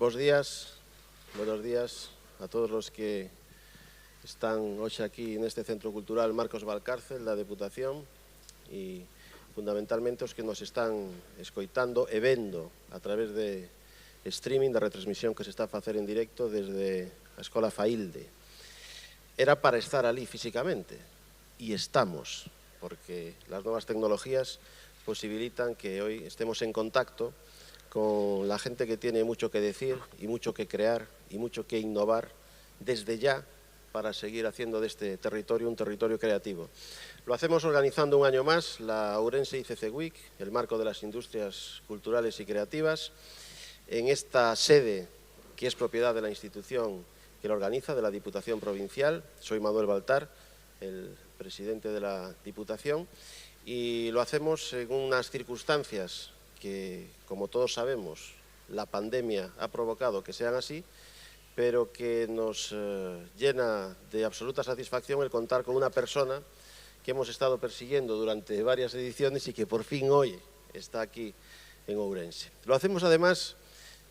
buenos días a todos los que están hoxe aquí neste Centro Cultural Marcos Valcárcel da Deputación e fundamentalmente os que nos están escoitando e vendo a través de streaming da retransmisión que se está a facer en directo desde a Escola Faílde. Era para estar ali físicamente e estamos, porque las nuevas tecnologías posibilitan que hoy estemos en contacto con la gente que tiene mucho que decir y mucho que crear y mucho que innovar desde ya para seguir haciendo de este territorio un territorio creativo. Lo hacemos organizando un año más la Ourense ICC Week, el marco de las industrias culturales y creativas, en esta sede que es propiedad de la institución que lo organiza, de la Diputación Provincial. Soy Manuel Baltar, el presidente de la Diputación, y lo hacemos en unas circunstancias que, como todos sabemos, la pandemia ha provocado que sean así, pero que nos llena de absoluta satisfacción el contar con una persona que hemos estado persiguiendo durante varias ediciones y que por fin hoy está aquí en Ourense. Lo hacemos además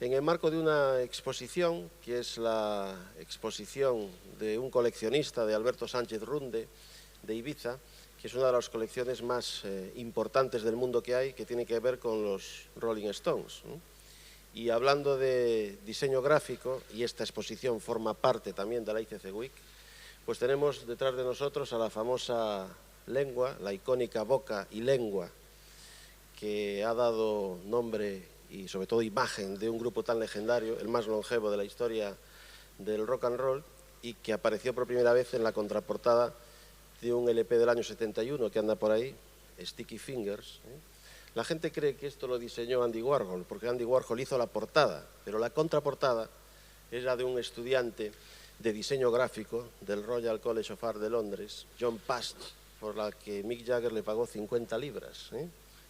en el marco de una exposición, que es la exposición de un coleccionista, de Alberto Sánchez Runde, de Ibiza, que es una de las colecciones más importantes del mundo que hay, que tiene que ver con los Rolling Stones, ¿no? Y hablando de diseño gráfico, y esta exposición forma parte también de la ICC Week, pues tenemos detrás de nosotros a la famosa lengua, la icónica boca y lengua, que ha dado nombre y sobre todo imagen de un grupo tan legendario, el más longevo de la historia del rock and roll, y que apareció por primera vez en la contraportada de un LP del año 71 que anda por ahí, Sticky Fingers. La gente cree que esto lo diseñó Andy Warhol, porque Andy Warhol hizo la portada, pero la contraportada era de un estudiante de diseño gráfico del Royal College of Art de Londres, John Past, por la que Mick Jagger le pagó 50 libras.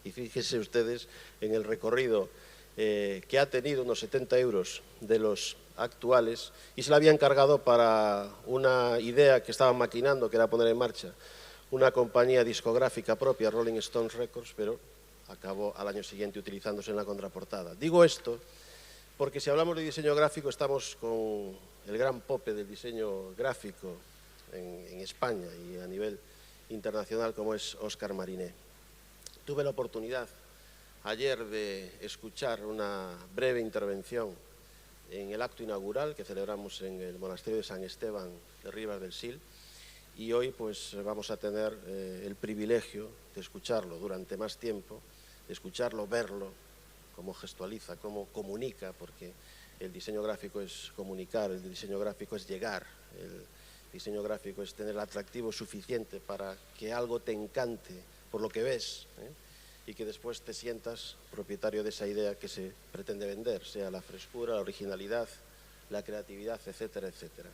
Y fíjense ustedes en el recorrido que ha tenido, unos 70 euros de los actuales, y se la había encargado para una idea que estaban maquinando, que era poner en marcha una compañía discográfica propia, Rolling Stones Records, pero acabó al año siguiente utilizándose en la contraportada. Digo esto porque si hablamos de diseño gráfico estamos con el gran pope del diseño gráfico en España y a nivel internacional, como es Óscar Mariné. Tuve la oportunidad ayer de escuchar una breve intervención en el acto inaugural que celebramos en el monasterio de San Esteban de Ribas del Sil, y hoy pues vamos a tener el privilegio de escucharlo durante más tiempo, de escucharlo, verlo, cómo gestualiza, cómo comunica, porque el diseño gráfico es comunicar, el diseño gráfico es llegar, el diseño gráfico es tener el atractivo suficiente para que algo te encante por lo que ves, y que después te sientas propietario de esa idea que se pretende vender, sea la frescura, la originalidad, la creatividad, etcétera, etcétera.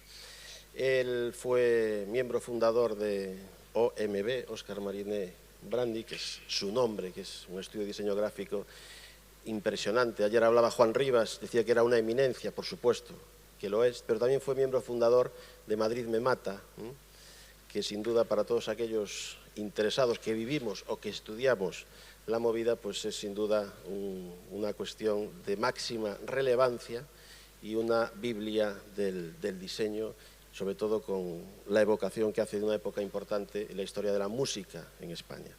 Él fue miembro fundador de OMB, Óscar Mariné Brandi, que es su nombre, que es un estudio de diseño gráfico impresionante. Ayer hablaba Juan Rivas, decía que era una eminencia, por supuesto que lo es, pero también fue miembro fundador de Madrid Me Mata, que sin duda para todos aquellos interesados que vivimos o que estudiamos la movida, pues es sin duda una cuestión de máxima relevancia y una biblia del diseño, sobre todo con la evocación que hace de una época importante en la historia de la música en España.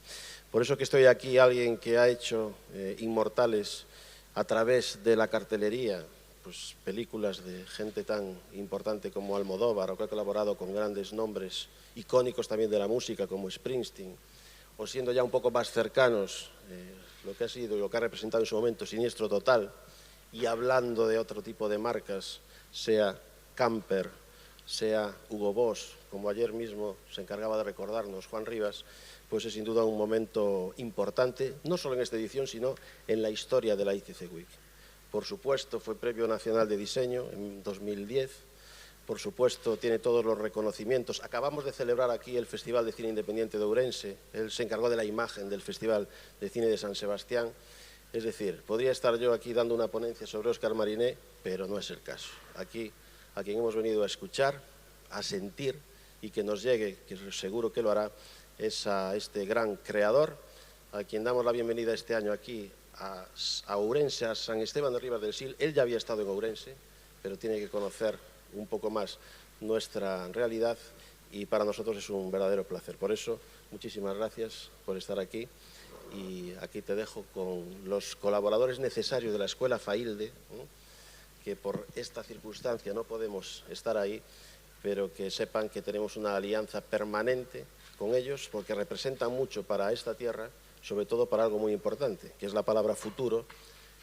Por eso que estoy aquí, alguien que ha hecho inmortales a través de la cartelería, pues películas de gente tan importante como Almodóvar, o que ha colaborado con grandes nombres icónicos también de la música como Springsteen, o siendo ya un poco más cercanos lo que ha sido y lo que ha representado en su momento Siniestro Total, y hablando de otro tipo de marcas, sea Camper, sea Hugo Boss, como ayer mismo se encargaba de recordarnos Juan Rivas, pues es sin duda un momento importante, no solo en esta edición, sino en la historia de la ICC Week. Por supuesto, fue Premio Nacional de Diseño en 2010, por supuesto, tiene todos los reconocimientos. Acabamos de celebrar aquí el Festival de Cine Independiente de Ourense, él se encargó de la imagen del Festival de Cine de San Sebastián. Es decir, podría estar yo aquí dando una ponencia sobre Óscar Mariné, pero no es el caso. Aquí, a quien hemos venido a escuchar, a sentir y que nos llegue, que seguro que lo hará, es a este gran creador, a quien damos la bienvenida este año aquí a Ourense, a San Esteban de Ribas del Sil. Él ya había estado en Ourense, pero tiene que conocer un poco más nuestra realidad y para nosotros es un verdadero placer. Por eso, muchísimas gracias por estar aquí y aquí te dejo con los colaboradores necesarios de la Escuela Failde, que por esta circunstancia no podemos estar ahí, pero que sepan que tenemos una alianza permanente con ellos porque representan mucho para esta tierra, sobre todo para algo muy importante, que es la palabra futuro,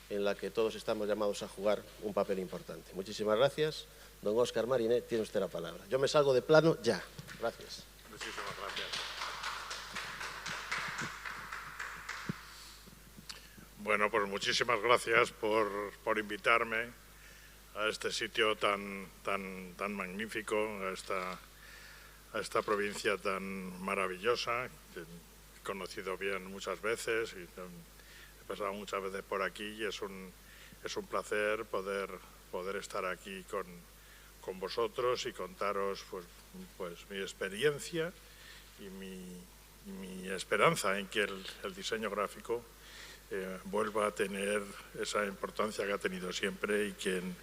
en la que todos estamos llamados a jugar un papel importante. Muchísimas gracias. Don Óscar Marinet, tiene usted la palabra. Yo me salgo de plano ya. Gracias. Muchísimas gracias. Bueno, pues muchísimas gracias por invitarme a este sitio tan magnífico, a esta provincia tan maravillosa, que he conocido bien muchas veces y he pasado muchas veces por aquí y es un placer poder estar aquí con vosotros y contaros pues mi experiencia y mi esperanza en que el diseño gráfico vuelva a tener esa importancia que ha tenido siempre y que en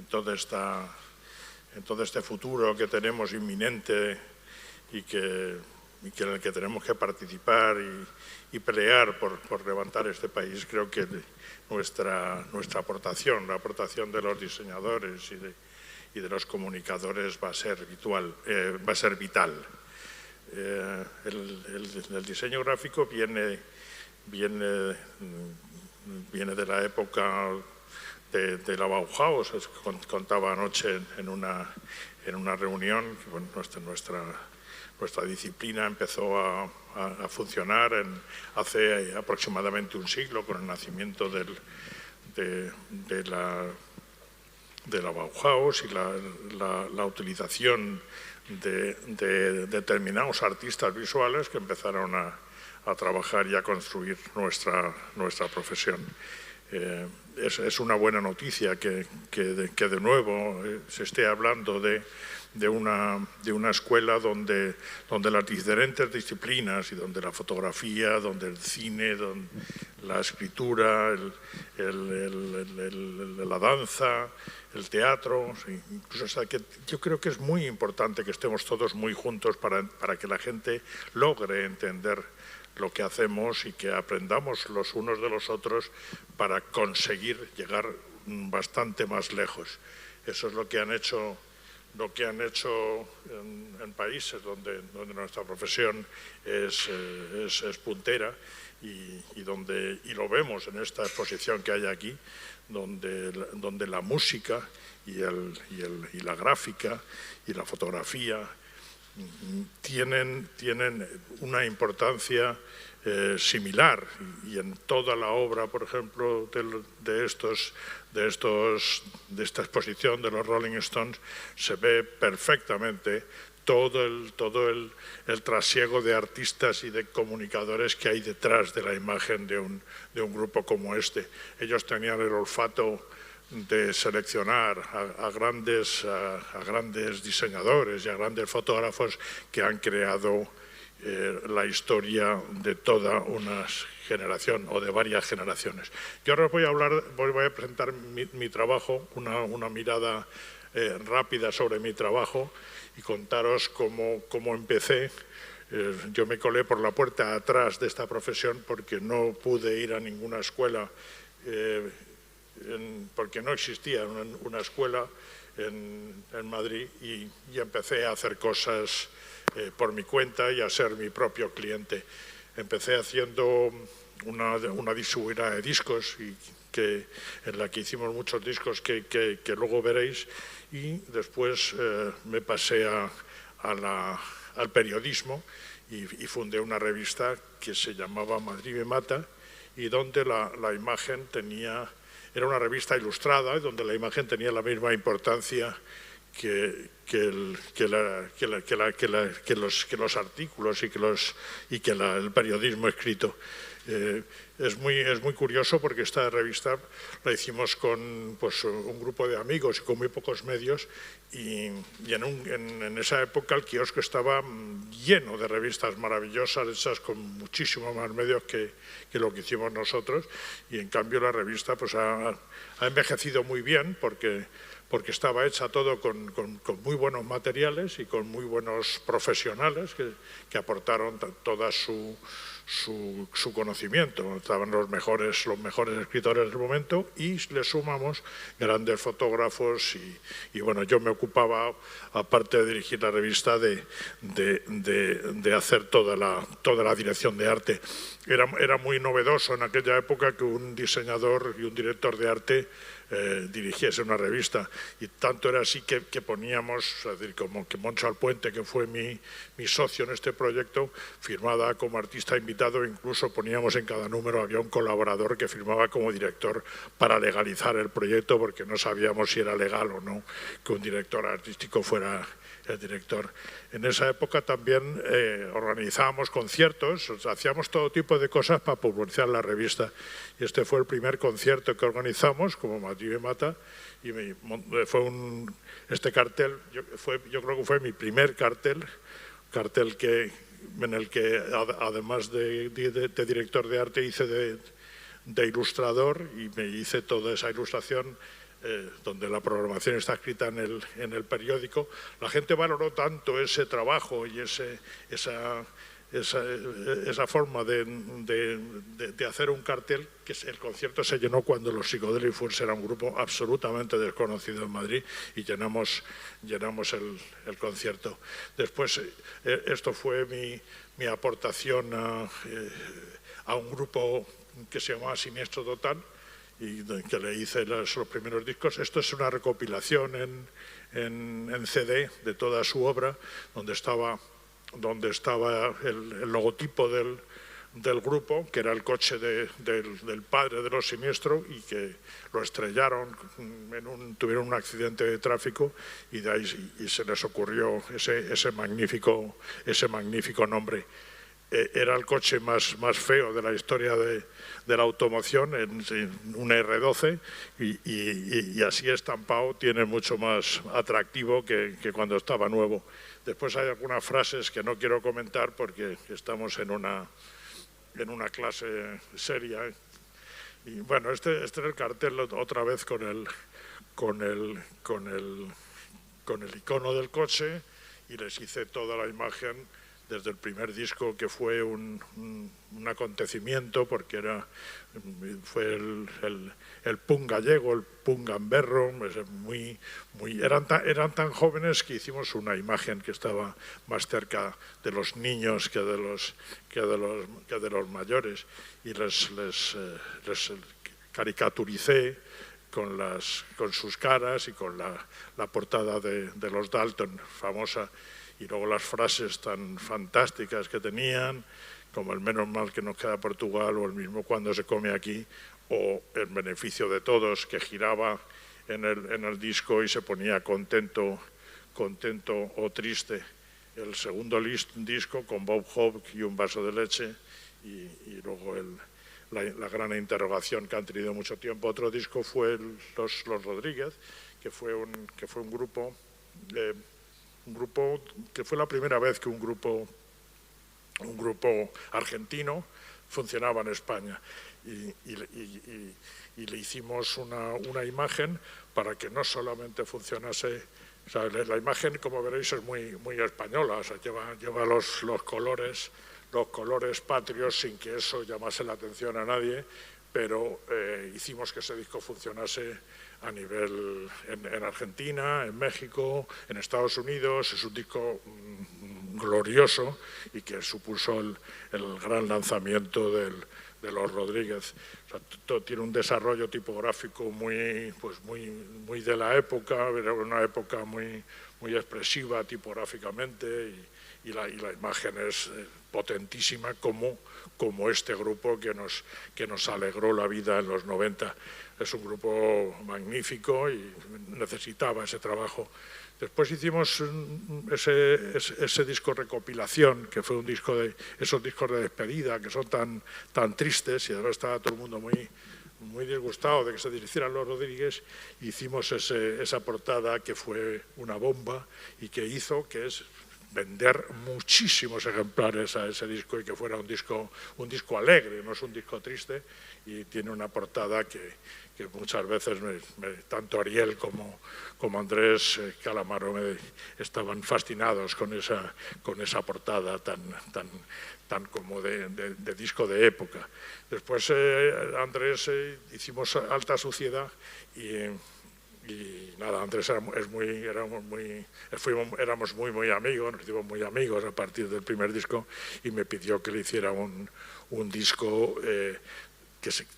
todo este futuro que tenemos inminente y en el que tenemos que participar y pelear por levantar este país, creo que nuestra aportación, la aportación de los diseñadores y de los comunicadores va a ser vital. El diseño gráfico viene de la época de la Bauhaus. Contaba anoche en una reunión que bueno, nuestra disciplina empezó a funcionar hace aproximadamente un siglo con el nacimiento de la Bauhaus y la utilización de determinados artistas visuales que empezaron a trabajar y a construir nuestra profesión. Es una buena noticia que de nuevo se esté hablando de una escuela donde las diferentes disciplinas y donde la fotografía, donde el cine, donde la escritura, la danza, el teatro, incluso, o sea, que yo creo que es muy importante que estemos todos muy juntos para que la gente logre entender lo que hacemos y que aprendamos los unos de los otros para conseguir llegar bastante más lejos. Eso es lo que han hecho en países donde nuestra profesión es puntera y lo vemos en esta exposición que hay aquí, donde la música y la gráfica y la fotografía tienen una importancia similar y en toda la obra, por ejemplo, de esta exposición de los Rolling Stones se ve perfectamente todo el trasiego de artistas y de comunicadores que hay detrás de la imagen de un grupo como este. Ellos tenían el olfato de seleccionar a grandes diseñadores y a grandes fotógrafos que han creado la historia de toda una generación o de varias generaciones. Yo ahora voy a presentar mi trabajo, una mirada rápida sobre mi trabajo y contaros cómo empecé. Yo me colé por la puerta atrás de esta profesión porque no pude ir a ninguna escuela, porque no existía una escuela en Madrid y empecé a hacer cosas por mi cuenta y a ser mi propio cliente. Empecé haciendo una distribuidora de discos en la que hicimos muchos discos que luego veréis y después me pasé al periodismo y fundé una revista que se llamaba Madrid me mata y donde la imagen era una revista ilustrada y donde la imagen tenía la misma importancia los artículos y que el periodismo escrito. Es muy curioso porque esta revista la hicimos con pues, un grupo de amigos y con muy pocos medios y en esa época el kiosco estaba lleno de revistas maravillosas hechas con muchísimo más medios que lo que hicimos nosotros, y en cambio la revista pues, ha envejecido muy bien porque estaba hecha todo con muy buenos materiales y con muy buenos profesionales que aportaron toda su conocimiento. Estaban los mejores escritores del momento y le sumamos grandes fotógrafos y bueno, yo me ocupaba, aparte de dirigir la revista, de hacer toda la dirección de arte. Era muy novedoso en aquella época que un diseñador y un director de arte dirigiese una revista, y tanto era así que poníamos, es decir, como que Moncho Alpuente, que fue mi socio en este proyecto, firmaba como artista invitado, incluso poníamos en cada número, había un colaborador que firmaba como director para legalizar el proyecto, porque no sabíamos si era legal o no que un director artístico fuera el director. En esa época también organizábamos conciertos, hacíamos todo tipo de cosas para publicar la revista. Y este fue el primer concierto que organizamos como Madrid me Mata, y este cartel, yo creo que fue mi primer cartel en el que además de director de arte hice de ilustrador, y me hice toda esa ilustración donde la programación está escrita en el periódico. La gente valoró tanto ese trabajo y esa forma de hacer un cartel, que el concierto se llenó cuando los Psychedelic Furs era un grupo absolutamente desconocido en Madrid, y llenamos el concierto. Después, esto fue mi aportación a un grupo que se llamaba Siniestro Total, y que le hice los primeros discos. Esto es una recopilación en CD de toda su obra, donde estaba el logotipo del grupo, que era el coche del padre de los Siniestro, y que lo estrellaron, tuvieron un accidente de tráfico, y de ahí se les ocurrió ese magnífico nombre. Era el coche más feo de la historia de la automoción, un R12, y así estampado tiene mucho más atractivo que cuando estaba nuevo. Después hay algunas frases que no quiero comentar porque estamos en una clase seria. Y bueno, este es el cartel otra vez con el icono del coche, y les hice toda la imagen desde el primer disco, que fue un acontecimiento, porque fue el punk gallego, el punk gamberro, eran tan jóvenes que hicimos una imagen que estaba más cerca de los niños que de los mayores, y les caricaturicé con sus caras y con la portada de los Dalton, famosa. Y luego las frases tan fantásticas que tenían, como el menos mal que nos queda Portugal, o el mismo cuando se come aquí, o el beneficio de todos, que giraba en el disco y se ponía contento o triste. El segundo disco con Bob Hope y un vaso de leche, y luego la gran interrogación, que han tenido mucho tiempo. Otro disco fue los Rodríguez, que fue un grupo que fue la primera vez que un grupo argentino funcionaba en España, y le hicimos una imagen para que no solamente funcionase. O sea, la imagen, como veréis, es muy española, o sea, lleva los colores patrios, sin que eso llamase la atención a nadie, pero hicimos que ese disco funcionase a nivel en Argentina, en México, en Estados Unidos. Es un disco glorioso y que supuso el gran lanzamiento de los Rodríguez. O sea, todo tiene un desarrollo tipográfico muy de la época, era una época muy expresiva tipográficamente, y la imagen es potentísima, como este grupo que nos alegró la vida en los 90. Es un grupo magnífico y necesitaba ese trabajo. Después hicimos ese disco recopilación, que fue esos discos de despedida que son tan tristes, y además estaba todo el mundo muy disgustado de que se dirigieran los Rodríguez. Hicimos esa portada que fue una bomba y que hizo que es vender muchísimos ejemplares a ese disco y que fuera un disco alegre, no es un disco triste, y tiene una portada que muchas veces tanto Ariel como Andrés Calamaro estaban fascinados con esa portada tan como de disco de época. Después Andrés hicimos Alta Suciedad y nada, Andrés éramos muy amigos, nos hicimos muy amigos a partir del primer disco, y me pidió que le hiciera un disco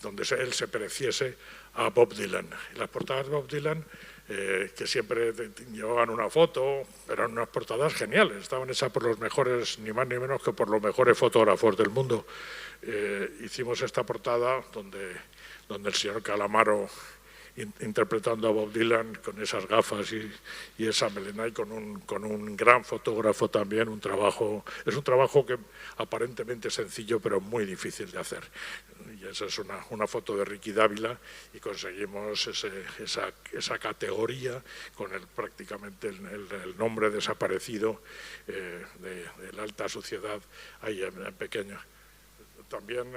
donde él se pareciese a Bob Dylan. Las portadas de Bob Dylan, que siempre llevaban una foto, eran unas portadas geniales, estaban hechas por los mejores, ni más ni menos que por los mejores fotógrafos del mundo. Hicimos esta portada donde el señor Calamaro, interpretando a Bob Dylan con esas gafas y esa melena, y con un gran fotógrafo también. Es un trabajo que aparentemente sencillo, pero muy difícil de hacer. Y esa es una foto de Ricky Dávila, y conseguimos esa categoría con prácticamente el nombre desaparecido de la Alta Suciedad ahí en pequeño. También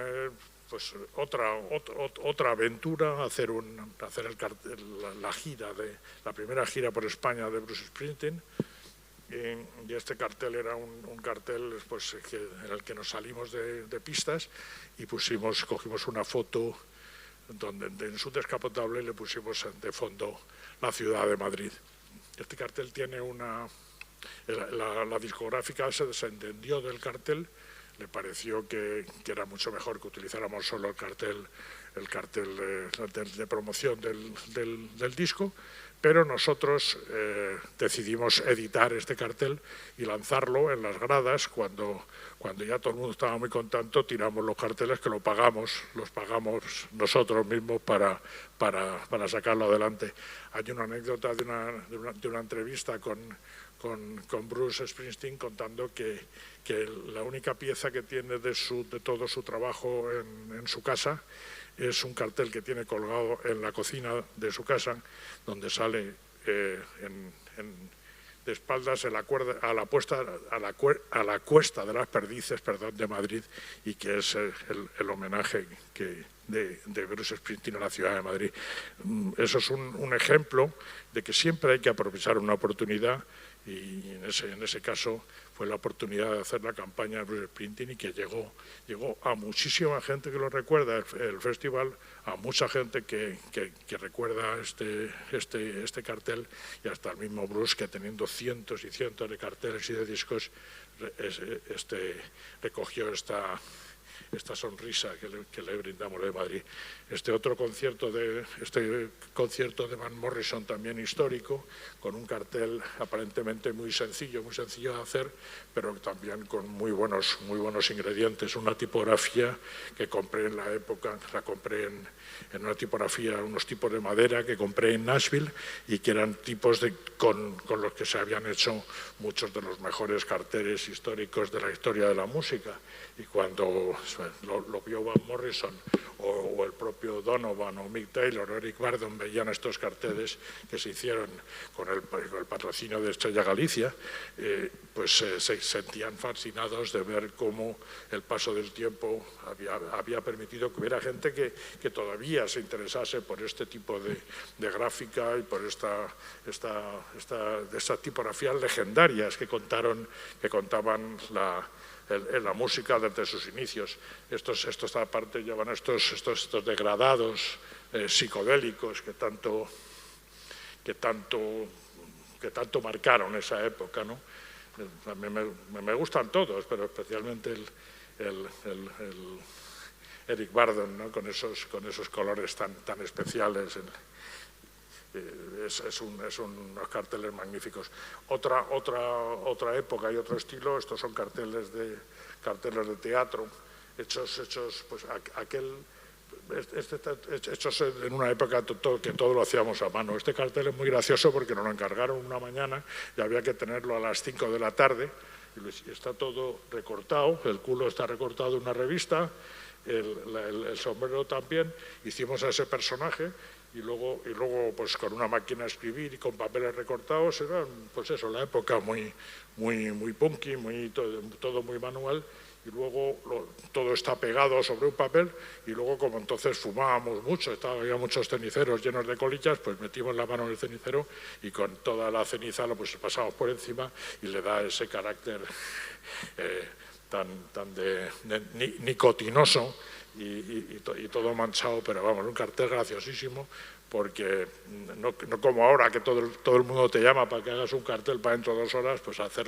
pues otra aventura, hacer la gira la primera gira por España de Bruce Springsteen, y este cartel era un cartel pues, en el que nos salimos de pistas y cogimos una foto donde en su descapotable le pusimos de fondo la ciudad de Madrid. Este cartel tiene la discográfica se desentendió del cartel. Le pareció que era mucho mejor que utilizáramos solo el cartel de promoción del disco, pero nosotros decidimos editar este cartel y lanzarlo en las gradas. Cuando ya todo el mundo estaba muy contento, tiramos los carteles, que los pagamos nosotros mismos para sacarlo adelante. Hay una anécdota de una entrevista con Bruce Springsteen, contando que la única pieza que tiene de todo su trabajo en su casa es un cartel que tiene colgado en la cocina de su casa, donde sale de espaldas a la cuesta de las Perdices, de Madrid, y que es el homenaje de Bruce Springsteen a la ciudad de Madrid. Eso es un ejemplo de que siempre hay que aprovechar una oportunidad, y en ese caso fue la oportunidad de hacer la campaña de Bruce Springsteen, y que llegó a muchísima gente que lo recuerda el festival, a mucha gente que recuerda este cartel, y hasta el mismo Bruce, que teniendo cientos y cientos de carteles y de discos, recogió esta sonrisa que le brindamos de Madrid. Este concierto de Van Morrison, también histórico, con un cartel aparentemente muy sencillo de hacer, pero también con muy buenos ingredientes. Una tipografía que compré en la época, la compré en una tipografía, unos tipos de madera que compré en Nashville, y que eran tipos con los que se habían hecho muchos de los mejores carteles históricos de la historia de la música. Y cuando lo vio Van Morrison o el propio Donovan o Mick Taylor o Eric Burdon, veían estos carteles que se hicieron con el patrocinio de Estrella Galicia, pues se sentían fascinados de ver cómo el paso del tiempo había permitido que hubiera gente que todavía se interesase por este tipo de gráfica y por estas tipografías legendarias que contaban la música desde sus inicios. Estos aparte llevan estos degradados psicodélicos que tanto marcaron esa época, ¿no? Me gustan todos, pero especialmente el Eric Burdon, ¿no? con esos colores tan especiales. unos carteles magníficos. Otra época y otro estilo, estos son carteles de teatro, hechos pues hechos en una época que todo lo hacíamos a mano. Este cartel es muy gracioso porque nos lo encargaron una mañana y había que tenerlo a las 5 de la tarde y está todo recortado, el culo está recortado en una revista, el sombrero también. Hicimos a ese personaje y luego pues con una máquina de escribir y con papeles recortados, era pues eso, la época muy punky, todo muy manual. Y luego todo está pegado sobre un papel y luego, como entonces fumábamos mucho, había muchos ceniceros llenos de colillas, pues metimos la mano en el cenicero y con toda la ceniza lo pues pasamos por encima y le da ese carácter tan nicotinoso y todo manchado, pero vamos, un cartel graciosísimo, porque no como ahora que todo el mundo te llama para que hagas un cartel para dentro de 2 horas, pues hacer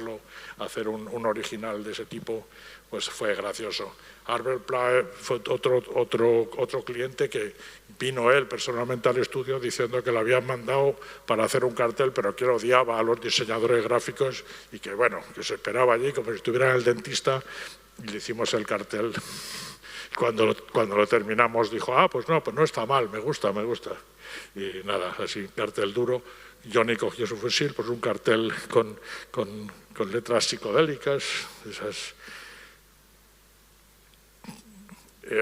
un original de ese tipo pues fue gracioso. Albert Pla fue otro cliente que vino él personalmente al estudio diciendo que le habían mandado para hacer un cartel, pero que odiaba a los diseñadores gráficos y que bueno, que se esperaba allí como si estuviera el dentista, y le hicimos el cartel. Cuando lo terminamos dijo, pues no está mal, me gusta. Y nada, así, cartel duro. Johnny cogió su fusil, pues un cartel con letras psicodélicas, esas.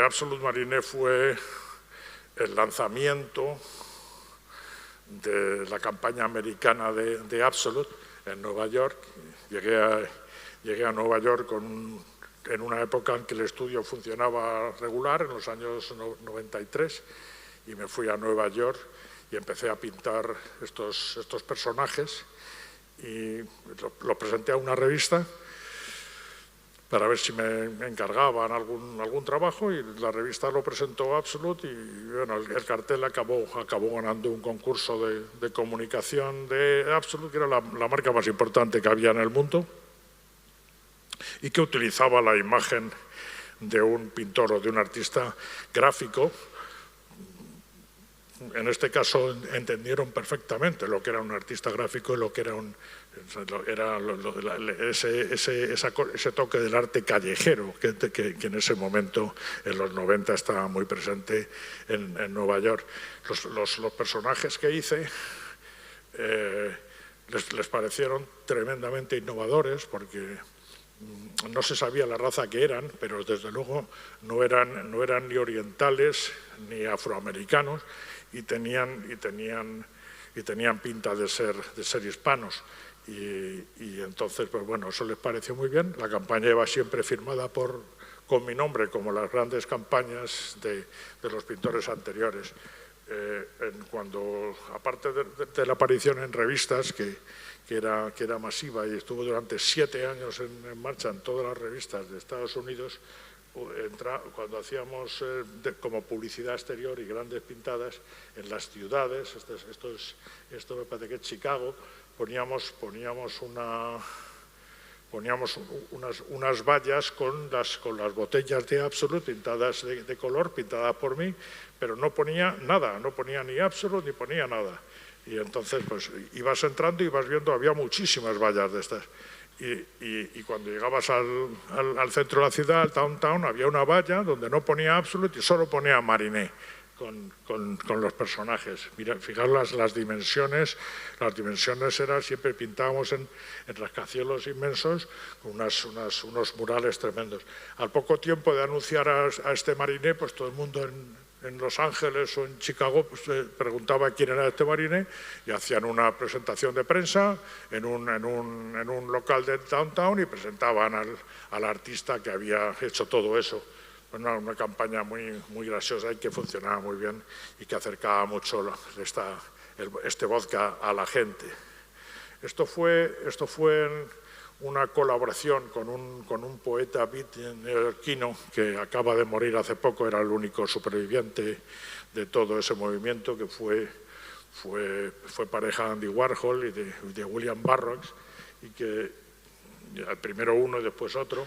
Absolute Marine fue el lanzamiento de la campaña americana de Absolute en Nueva York. Llegué a Nueva York en una época en que el estudio funcionaba regular, en los años 93, y me fui a Nueva York y empecé a pintar estos personajes y lo presenté a una revista para ver si me encargaban algún trabajo, y la revista lo presentó Absolute y bueno, el cartel acabó ganando un concurso de comunicación de Absolute, que era la marca más importante que había en el mundo y que utilizaba la imagen de un pintor o de un artista gráfico. En este caso entendieron perfectamente lo que era un artista gráfico y lo que era ese toque del arte callejero que en ese momento, en los 90, estaba muy presente en Nueva York. Los personajes que hice les parecieron tremendamente innovadores porque no se sabía la raza que eran, pero desde luego no eran ni orientales ni afroamericanos, y tenían pinta de ser hispanos. Y entonces, pues bueno, eso les pareció muy bien. La campaña iba siempre firmada con mi nombre, como las grandes campañas de los pintores anteriores. Cuando, aparte de la aparición en revistas, que era masiva y estuvo durante 7 años en marcha en todas las revistas de Estados Unidos, cuando hacíamos como publicidad exterior y grandes pintadas en las ciudades, esto me parece que es Chicago, poníamos unas vallas con las botellas de Absolute pintadas de color, pintadas por mí, pero no ponía nada, no ponía ni Absolute ni ponía nada. Y entonces pues ibas entrando y ibas viendo, había muchísimas vallas de estas. Y cuando llegabas al centro de la ciudad, al downtown, había una valla donde no ponía Absolute y solo ponía Marine con los personajes. Mira, fijaros las dimensiones. Las dimensiones eran, siempre pintábamos en rascacielos inmensos con unos murales tremendos. Al poco tiempo de anunciar a este Marine, pues todo el mundo en Los Ángeles o en Chicago pues, preguntaba quién era este Marine, y hacían una presentación de prensa en un local de downtown y presentaban al artista que había hecho todo eso. Una campaña muy graciosa y que funcionaba muy bien y que acercaba mucho este vodka a la gente. Esto fue una colaboración con un poeta beat neoyorquino que acaba de morir hace poco, era el único superviviente de todo ese movimiento, que fue pareja de Andy Warhol y de William Burroughs, y que primero uno y después otro.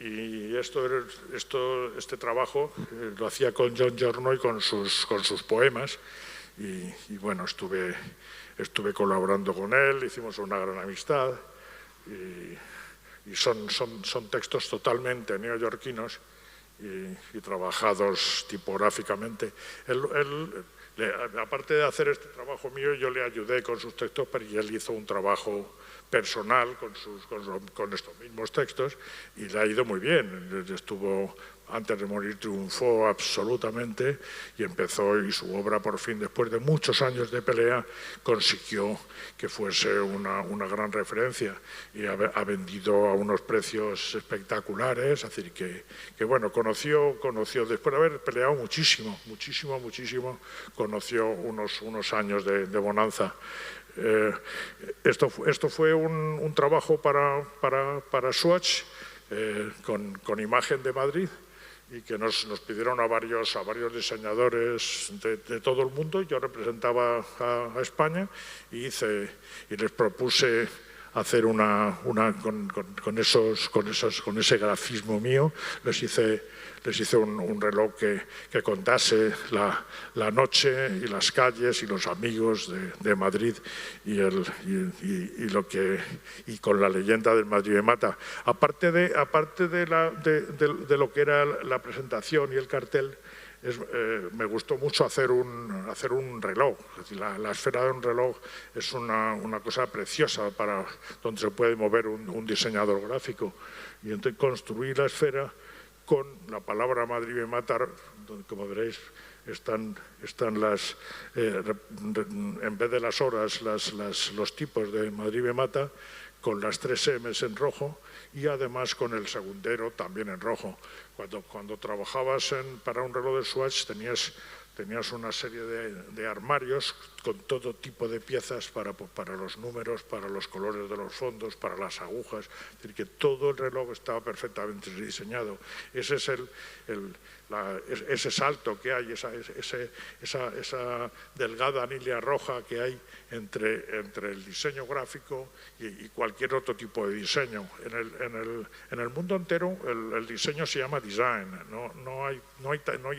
Y este trabajo lo hacía con John Giorno y con sus poemas, y bueno, estuve colaborando con él, hicimos una gran amistad y son textos totalmente neoyorquinos y trabajados tipográficamente. Aparte de hacer este trabajo mío, yo le ayudé con sus textos, pero él hizo un trabajo personal con estos mismos textos y le ha ido muy bien. Estuvo, antes de morir, triunfó absolutamente y empezó, y su obra por fin, después de muchos años de pelea, consiguió que fuese una gran referencia y ha vendido a unos precios espectaculares. Es decir, que bueno, conoció, después de haber peleado muchísimo, conoció unos años de bonanza. Esto fue un trabajo para Swatch con imagen de Madrid, y que nos pidieron a varios diseñadores de todo el mundo. Yo representaba a España y les propuse hacer con ese grafismo mío, les hice un reloj que contase la noche y las calles y los amigos de Madrid y con la leyenda del Madrid me mata. Aparte de lo que era la presentación y el cartel, me gustó mucho hacer un reloj. Es decir, la esfera de un reloj es una cosa preciosa donde se puede mover un diseñador gráfico. Y entonces construí la esfera con la palabra Madrid me mata, donde, como veréis, están en vez de las horas, los tipos de Madrid me mata, con las 3 M's en rojo y además con el segundero también en rojo. Cuando trabajabas para un reloj de Swatch tenías una serie de armarios con todo tipo de piezas para los números, para los colores de los fondos, para las agujas. Es decir, que todo el reloj estaba perfectamente diseñado. Ese es ese salto que hay, esa delgada línea roja que hay entre el diseño gráfico y cualquier otro tipo de diseño. En el mundo entero el diseño se llama design, no hay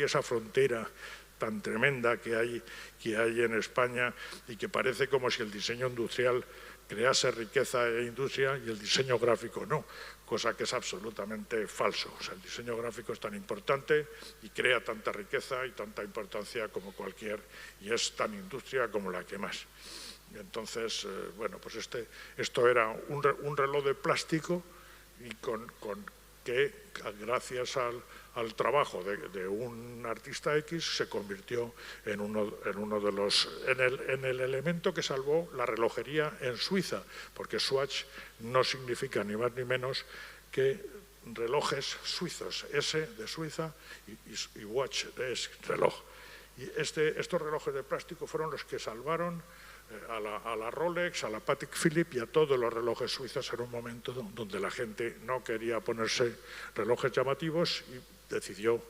esa frontera tan tremenda que hay en España, y que parece como si el diseño industrial crease riqueza e industria y el diseño gráfico no, cosa que es absolutamente falso. O sea, el diseño gráfico es tan importante y crea tanta riqueza y tanta importancia como cualquier, y es tan industria como la que más. Y entonces, bueno, pues esto era un reloj de plástico, y que gracias al trabajo de un artista X se convirtió en el elemento que salvó la relojería en Suiza, porque Swatch no significa ni más ni menos que relojes suizos, S de Suiza y watch es reloj. Y estos relojes de plástico fueron los que salvaron a la Rolex, a la Patek Philippe y a todos los relojes suizos en un momento donde la gente no quería ponerse relojes llamativos y decidió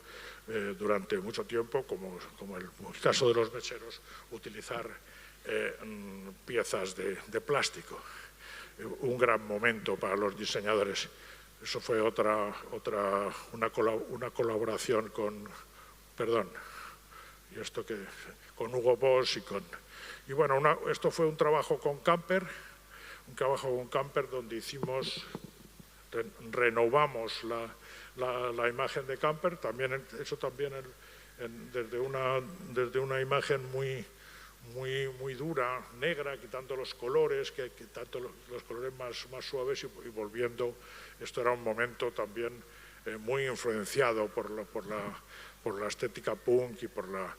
durante mucho tiempo, como el caso de los mecheros, utilizar piezas de plástico. Un gran momento para los diseñadores. Eso fue una colaboración con Hugo Boss y bueno, esto fue un trabajo con Camper, donde renovamos la imagen de Camper, desde una imagen muy dura, negra, quitando los colores, quitando los colores más suaves y volviendo. Esto era un momento también muy influenciado por la estética punk y por la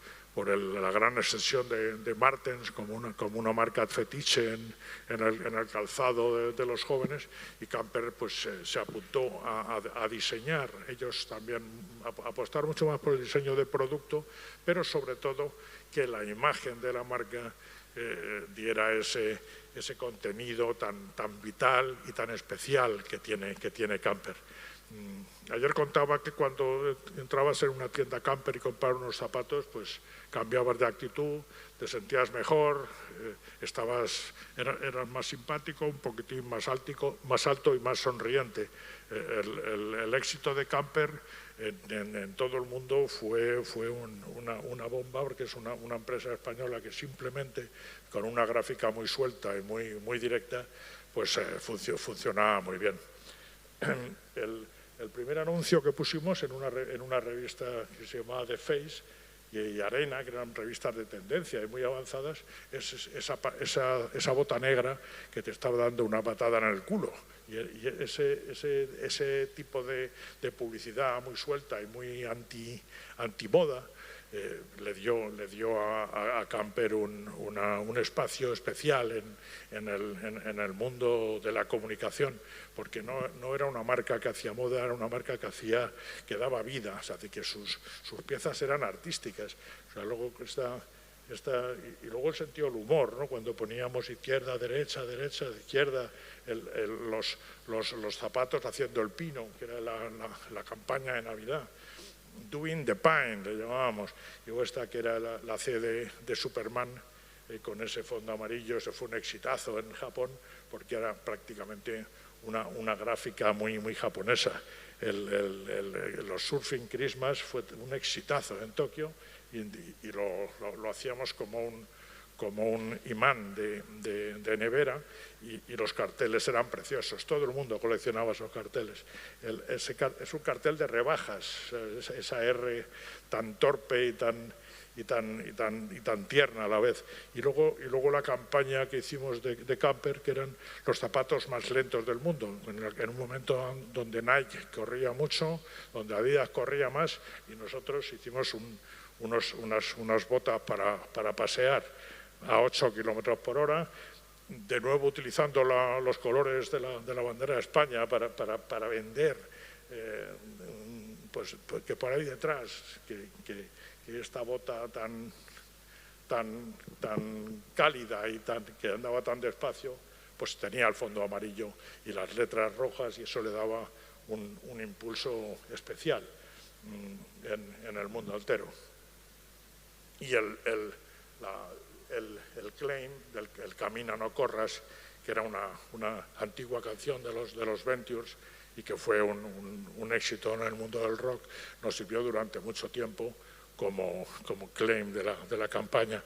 gran extensión de Martens como una marca fetiche en el calzado de los jóvenes, y Camper pues se apuntó a diseñar. Ellos también apostaron mucho más por el diseño de producto, pero sobre todo que la imagen de la marca diera ese contenido tan vital y tan especial que tiene Camper. Ayer contaba que cuando entrabas en una tienda camper y comprar unos zapatos, pues cambiabas de actitud, te sentías mejor, eras más simpático, un poquitín más alto y más sonriente. El éxito de Camper en todo el mundo fue una bomba, porque es una empresa española que simplemente con una gráfica muy suelta y muy directa, pues funcionaba muy bien. El primer anuncio que pusimos en una revista que se llamaba The Face y Arena, que eran revistas de tendencia y muy avanzadas, es esa bota negra que te estaba dando una patada en el culo. Y ese tipo de publicidad muy suelta y muy antimoda le dio a Camper un espacio especial en el mundo de la comunicación, porque no era una marca que hacía moda, era una marca que daba vida, o sea, que sus piezas eran artísticas. O sea, luego y luego el sentido del humor, ¿no? Cuando poníamos izquierda, derecha, izquierda, los zapatos haciendo el pino, que era la campaña de Navidad. Doing the Pine, le llamábamos. Y luego esta que era la C de Superman, con ese fondo amarillo. Eso fue un exitazo en Japón, porque era prácticamente una gráfica muy japonesa. Los Surfing Christmas fue un exitazo en Tokio y lo hacíamos como un imán de nevera, y los carteles eran preciosos. Todo el mundo coleccionaba esos carteles. Es un cartel de rebajas, esa R tan torpe y tan tierna a la vez. Y luego la campaña que hicimos de Camper, que eran los zapatos más lentos del mundo, en un momento donde Nike corría mucho, donde Adidas corría más, y nosotros hicimos unas botas para pasear a 8 kilómetros por hora, de nuevo utilizando los colores de la bandera de España para vender, pues que por ahí detrás, que esta bota tan cálida y que andaba tan despacio, pues tenía el fondo amarillo y las letras rojas, y eso le daba un impulso especial en el mundo entero. Y el claim del el Camina no corras, que era una antigua canción de los Ventures y que fue un éxito en el mundo del rock, nos sirvió durante mucho tiempo como claim de la campaña.